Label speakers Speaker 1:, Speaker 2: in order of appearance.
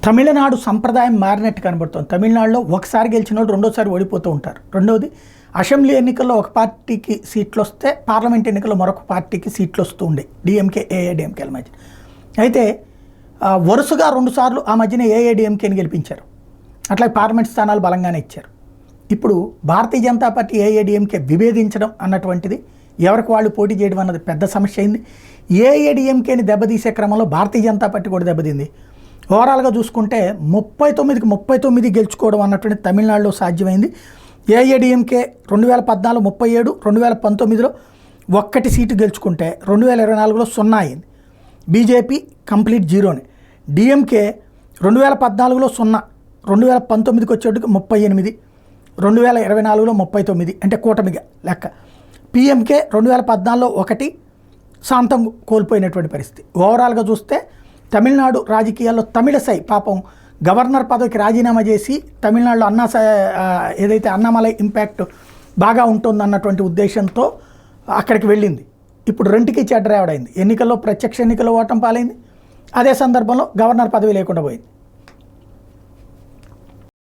Speaker 1: తమిళనాడు సంప్రదాయం మారినట్టు కనబడుతుంది. తమిళనాడులో ఒకసారి గెలిచిన వాళ్ళు రెండోసారి ఓడిపోతూ ఉంటారు. రెండవది అసెంబ్లీ ఎన్నికల్లో ఒక పార్టీకి సీట్లు వస్తే పార్లమెంట్ ఎన్నికల్లో మరొక పార్టీకి సీట్లు వస్తూ ఉండే డిఎంకే ఏఐడిఎంకేల మధ్య. అయితే వరుసగా 2 సార్లు ఆ మధ్యన ఏఐడిఎంకేని గెలిపించారు. అట్లాగే పార్లమెంట్ స్థానాలు బలంగానే ఇచ్చారు. ఇప్పుడు భారతీయ జనతా పార్టీ ఏఐడిఎంకే విభేదించడం అన్నటువంటిది ఎవరికి వాళ్ళు పోటీ చేయడం అన్నది పెద్ద సమస్య అయింది. ఏఐడిఎంకేని దెబ్బతీసే క్రమంలో భారతీయ జనతా పార్టీ కూడా దెబ్బతింది. ఓవరాల్గా చూసుకుంటే 39కి 39 గెలుచుకోవడం అన్నటువంటి తమిళనాడులో సాధ్యమైంది. ఏఐడిఎంకే 2014 37, 2019లో 1 సీటు గెలుచుకుంటే 2024లో 0 అయింది. బీజేపీ కంప్లీట్ జీరోనే. డిఎంకే 2014లో 0, 2019కి వచ్చేటికి 38, 2024లో 39 అంటే కూటమిగా లెక్క. పిఎంకే 2014లో 1 శాంతం కోల్పోయినటువంటి పరిస్థితి. ఓవరాల్గా చూస్తే తమిళనాడు రాజకీయాల్లో తమిళసై పాపం గవర్నర్ పదవికి రాజీనామా చేసి తమిళనాడులో ఏదైతే అన్నామలై ఇంపాక్ట్ బాగా ఉంటుందన్నటువంటి ఉద్దేశంతో అక్కడికి వెళ్ళింది. ఇప్పుడు రెండుకి చెడ్డరేవడైంది. ఎన్నికల్లో ప్రత్యక్ష ఎన్నికల్లో ఓటమి పాలైంది. అదే సందర్భంలో గవర్నర్ పదవి లేకుండా పోయింది.